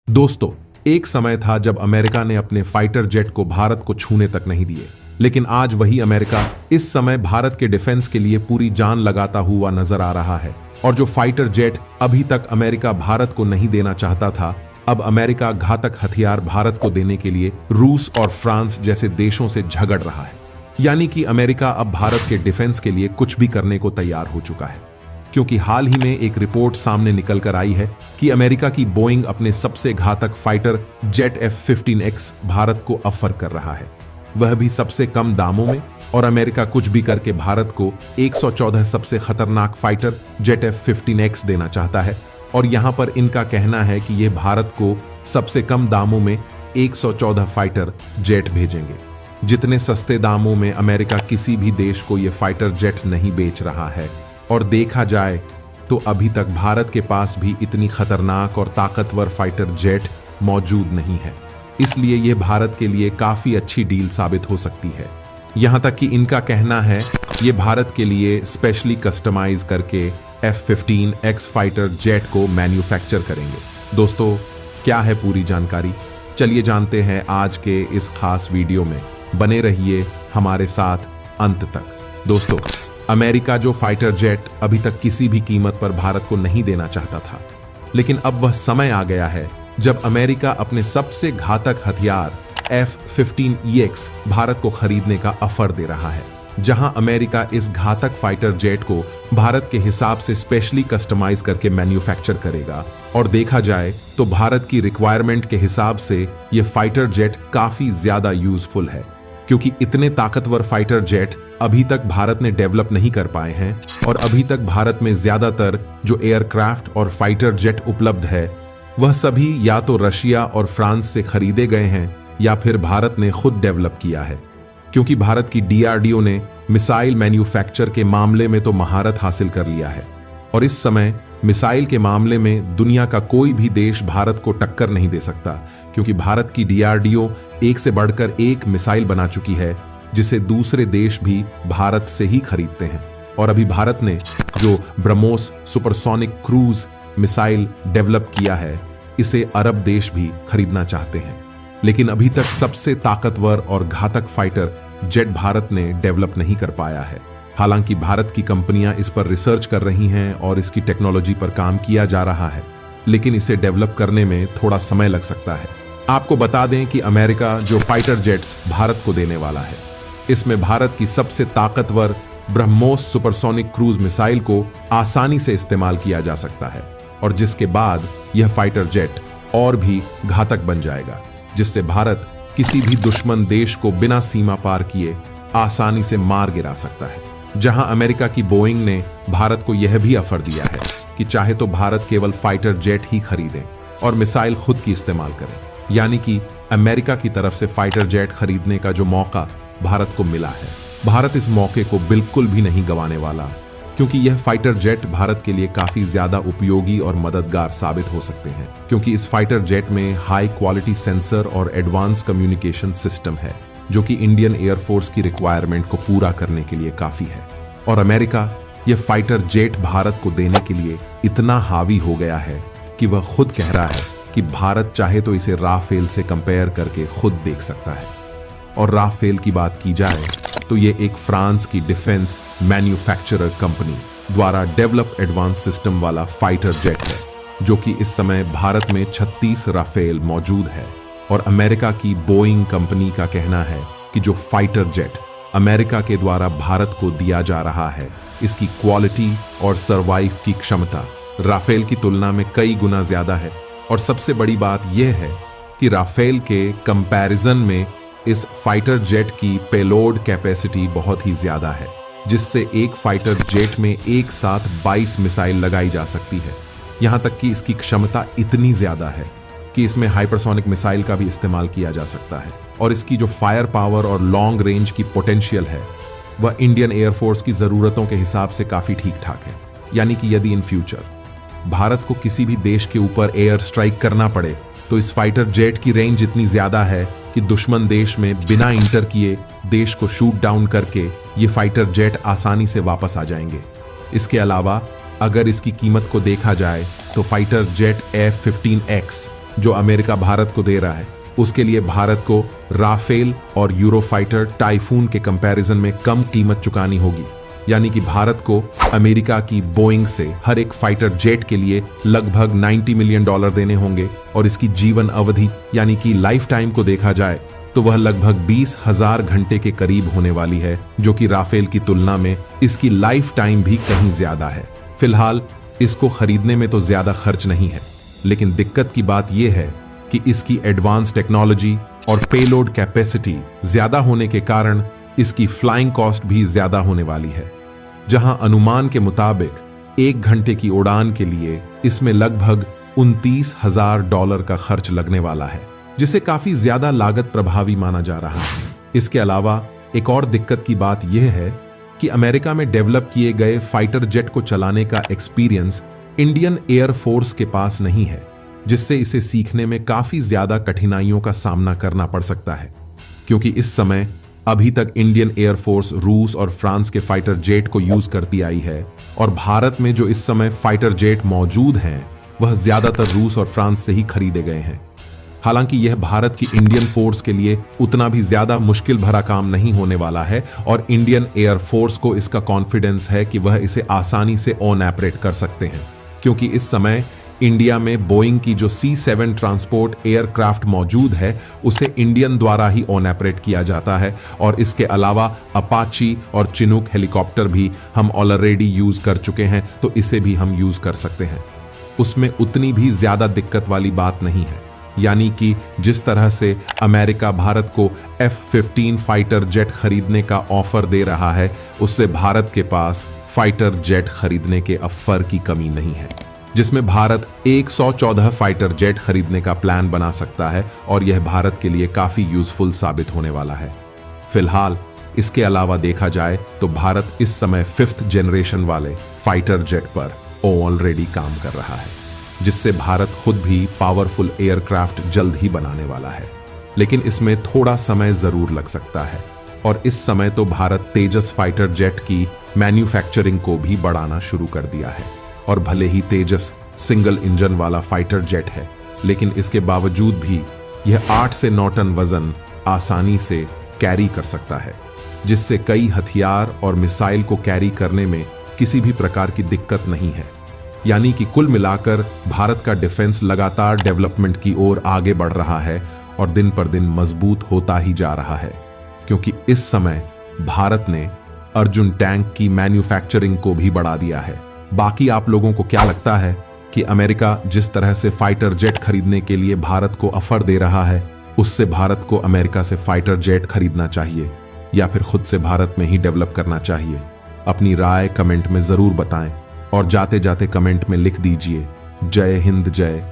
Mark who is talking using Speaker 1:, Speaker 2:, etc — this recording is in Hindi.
Speaker 1: दोस्तों, एक समय था जब अमेरिका ने अपने फाइटर जेट को भारत को छूने तक नहीं दिए। लेकिन आज वही अमेरिका इस समय भारत के डिफेंस के लिए पूरी जान लगाता हुआ नजर आ रहा है। और जो फाइटर जेट अभी तक अमेरिका भारत को नहीं देना चाहता था, अब अमेरिका घातक हथियार भारत को देने के लिए रूस और फ्रांस जैसे देशों से झगड़ रहा है। यानी कि अमेरिका अब भारत के डिफेंस के लिए कुछ भी करने को तैयार हो चुका है। क्योंकि हाल ही में एक रिपोर्ट सामने निकल कर आई है कि अमेरिका की बोइंग अपने सबसे घातक फाइटर जेट F-15X भारत को ऑफर कर रहा है, वह भी सबसे कम दामों में। और अमेरिका कुछ भी करके भारत को 114 सबसे खतरनाक फाइटर जेट F-15X देना चाहता है। और यहां पर इनका कहना है कि यह भारत को सबसे कम दामों में 114 फाइटर जेट भेजेंगे। जितने सस्ते दामों में अमेरिका किसी भी देश को यह फाइटर जेट नहीं बेच रहा है। और देखा जाए तो अभी तक भारत के पास भी इतनी खतरनाक और ताकतवर फाइटर जेट मौजूद नहीं है। इसलिए यह भारत के लिए काफी अच्छी डील साबित हो सकती है। यहां तक कि इनका कहना है यह भारत के लिए स्पेशली कस्टमाइज करके F-15X फाइटर जेट को मैन्युफैक्चर करेंगे। दोस्तों, क्या है पूरी जानकारी? चलिए जानते हैं आज के इस खास वीडियो में। बने रहिए हमारे साथ अंत तक। दोस्तों, अमेरिका जो फाइटर जेट अभी तक किसी भी कीमत पर भारत को नहीं देना चाहता था, लेकिन अब वह समय आ गया है जब अमेरिका अपने सबसे घातक हथियार F-15EX भारत को खरीदने का ऑफर दे रहा है। जहां अमेरिका इस घातक फाइटर जेट को भारत के हिसाब से स्पेशली कस्टमाइज करके मैन्युफैक्चर करेगा। और देखा जाए तो भारत की रिक्वायरमेंट के हिसाब से यह फाइटर जेट काफी ज्यादा यूजफुल है, क्योंकि इतने ताकतवर फाइटर जेट अभी तक भारत ने डेवलप नहीं कर पाए हैं। और अभी तक भारत में ज्यादातर जो एयरक्राफ्ट और फाइटर जेट उपलब्ध है, वह सभी या तो रशिया और फ्रांस से खरीदे गए हैं या फिर भारत ने खुद डेवलप किया है। क्योंकि भारत की DRDO ने मिसाइल मैन्युफैक्चर के मामले में तो महारत हासिल कर लिया है। और इस समय मिसाइल के मामले में दुनिया का कोई भी देश भारत को टक्कर नहीं दे सकता, क्योंकि भारत की DRDO एक से बढ़कर एक मिसाइल बना चुकी है, जिसे दूसरे देश भी भारत से ही खरीदते हैं। और अभी भारत ने जो BrahMos supersonic cruise missile develop किया है, इसे अरब देश भी खरीदना चाहते हैं। लेकिन अभी तक सबसे ताकतवर और घातक फाइटर जेट भारत ने डेवलप नहीं कर पाया है। हालांकि भारत की कंपनियां इस पर रिसर्च कर रही हैं और इसकी टेक्नोलॉजी पर काम किया जा रहा है, लेकिन इसे डेवलप करने में थोड़ा समय लग सकता है। आपको बता दें कि अमेरिका जो फाइटर जेट्स भारत को देने वाला है, इसमें भारत की सबसे ताकतवर ब्रह्मोस सुपरसोनिक क्रूज मिसाइल को आसानी से इस्तेमाल किया जा सकता है। और जिसके बाद यह फाइटर जेट और भी घातक बन जाएगा, जिससे भारत किसी भी दुश्मन देश को बिना सीमा पार किए आसानी से मार गिरा सकता है। जहां अमेरिका की बोइंग ने भारत को यह भी ऑफर दिया है कि चाहे तो भारत केवल फाइटर जेट ही खरीदे और मिसाइल खुद की इस्तेमाल करे। यानी कि अमेरिका की तरफ से फाइटर जेट खरीदने का जो मौका भारत को मिला है, भारत इस मौके को बिल्कुल भी नहीं गंवाने वाला, क्योंकि यह फाइटर जेट भारत के लिए काफी ज्यादा उपयोगी और मददगार साबित हो सकते हैं। क्योंकि इस फाइटर जेट में हाई क्वालिटी सेंसर और एडवांस कम्युनिकेशन सिस्टम है, जो कि इंडियन एयरफोर्स की रिक्वायरमेंट को पूरा करने के लिए काफी है। और अमेरिका यह फाइटर जेट भारत को देने के लिए इतना हावी हो गया है कि वह खुद कह रहा है कि भारत चाहे तो इसे राफेल से कंपेयर करके खुद देख सकता है। और राफेल की बात की जाए तो यह एक फ्रांस की डिफेंस मैन्युफैक्चरर कंपनी द्वारा डेवलप एडवांस सिस्टम वाला फाइटर जेट है, जो कि इस समय भारत में 36 राफेल मौजूद है। और अमेरिका की बोइंग कंपनी का कहना है कि जो फाइटर जेट अमेरिका के द्वारा भारत को दिया जा रहा है, इसकी क्वालिटी और सर्वाइव की क्षमता राफेल की तुलना में कई गुना ज्यादा है। और सबसे बड़ी बात यह है कि राफेल के कंपैरिजन में इस फाइटर जेट की पेलोड कैपेसिटी बहुत ही ज्यादा है, जिससे एक फाइटर जेट में एक साथ 22 मिसाइल लगाई जा सकती है। यहां तक कि इसकी क्षमता इतनी ज्यादा है कि इसमें हाइपरसोनिक मिसाइल का भी इस्तेमाल किया जा सकता है। और इसकी जो फायर पावर और लॉन्ग रेंज की पोटेंशियल है, वह इंडियन एयरफोर्स की जरूरतों के हिसाब से काफी ठीक ठाक है। यानी कि यदि इन फ्यूचर भारत को किसी भी देश के ऊपर एयर स्ट्राइक करना पड़े, तो इस फाइटर जेट की रेंज इतनी ज्यादा है कि दुश्मन देश में बिना इंटर किए देश को शूट डाउन करके ये फाइटर जेट आसानी से वापस आ जाएंगे। इसके अलावा अगर इसकी कीमत को देखा जाए तो फाइटर जेट F-15X जो अमेरिका भारत को दे रहा है उसके लिए भारत को राफेल और यूरोफाइटर टाइफून के कंपैरिजन में कम कीमत चुकानी होगी। यानी कि भारत को अमेरिका की बोइंग से हर एक फाइटर जेट के लिए लगभग $90 मिलियन देने होंगे और इसकी जीवन अवधि यानी कि लाइफ टाइम को देखा जाए तो वह लगभग 20,000 घंटे के करीब होने वाली है, जो कि राफेल की तुलना में इसकी लाइफ टाइम भी कहीं ज्यादा है। फिलहाल इसको खरीदने में तो ज्यादा खर्च नहीं है, लेकिन दिक्कत की बात यह है कि इसकी एडवांस टेक्नोलॉजी और पेलोड कैपेसिटी ज्यादा होने के कारण इसकी फ्लाइंग कॉस्ट भी ज्यादा होने वाली है। जहां अनुमान के मुताबिक 1 घंटे की उड़ान के लिए इसमें लगभग $29,000 का खर्च लगने वाला है, जिसे काफी ज्यादा लागत प्रभावी माना जा रहा है। इसके अलावा एक और दिक्कत की बात यह है कि अमेरिका में डेवलप किए गए फाइटर जेट को चलाने का एक्सपीरियंस इंडियन एयर फोर्स के पास नहीं है, जिससे इसे सीखने में काफी ज्यादा कठिनाइयों का सामना करना पड़ सकता है। क्योंकि इस समय अभी तक इंडियन एयर फोर्स रूस और फ्रांस के फाइटर जेट को यूज करती आई है, और भारत में जो इस समय फाइटर जेट मौजूद हैं वह ज्यादातर रूस और फ्रांस से ही खरीदे गए हैं। हालांकि यह भारत की इंडियन फोर्स के लिए उतना भी ज्यादा मुश्किल भरा काम नहीं होने वाला है, और इंडियन एयर फोर्स को इसका कॉन्फिडेंस है कि वह इसे आसानी से ऑन ऑपरेट कर सकते हैं। क्योंकि इस समय इंडिया में बोइंग की जो C7 ट्रांसपोर्ट एयरक्राफ्ट मौजूद है उसे इंडियन द्वारा ही ऑन ऑपरेट किया जाता है, और इसके अलावा अपाची और चिनूक हेलीकॉप्टर भी हम ऑलरेडी यूज कर चुके हैं, तो इसे भी हम यूज कर सकते हैं। उसमें उतनी भी ज्यादा दिक्कत वाली बात नहीं है। यानी कि जिस तरह से अमेरिका भारत को F-15 फाइटर जेट खरीदने का ऑफर दे रहा है, उससे भारत के पास फाइटर जेट खरीदने के ऑफर की कमी नहीं है, जिसमें भारत 114 फाइटर जेट खरीदने का प्लान बना सकता है, और यह भारत के लिए काफी यूजफुल साबित होने वाला है। फिलहाल इसके अलावा देखा जाए तो भारत इस समय 5th जनरेशन वाले फाइटर जेट पर ऑलरेडी काम कर रहा है, जिससे भारत खुद भी पावरफुल एयरक्राफ्ट जल्द ही बनाने वाला है। लेकिन इसमें थोड़ा समय जरूर लग सकता है, और इस समय तो भारत तेजस फाइटर जेट की मैन्युफैक्चरिंग को भी बढ़ाना शुरू कर दिया है। और भले ही तेजस सिंगल इंजन वाला फाइटर जेट है, लेकिन इसके बावजूद भी यह 8 से 9 टन वजन आसानी से कैरी कर सकता है, जिससे कई हथियार और मिसाइल को कैरी करने में किसी भी प्रकार की दिक्कत नहीं है। यानी कि कुल मिलाकर भारत का डिफेंस लगातार डेवलपमेंट की ओर आगे बढ़ रहा है, और दिन पर दिन मजबूत होता ही जा रहा है। क्योंकि इस समय भारत ने अर्जुन टैंक की मैन्युफैक्चरिंग को भी बढ़ा दिया है। बाकी आप लोगों को क्या लगता है कि अमेरिका जिस तरह से फाइटर जेट खरीदने के लिए भारत को ऑफर दे रहा है, उससे भारत को अमेरिका से फाइटर जेट खरीदना चाहिए या फिर खुद से भारत में ही डेवलप करना चाहिए? अपनी राय कमेंट में जरूर बताएं, और जाते जाते कमेंट में लिख दीजिए जय हिंद जय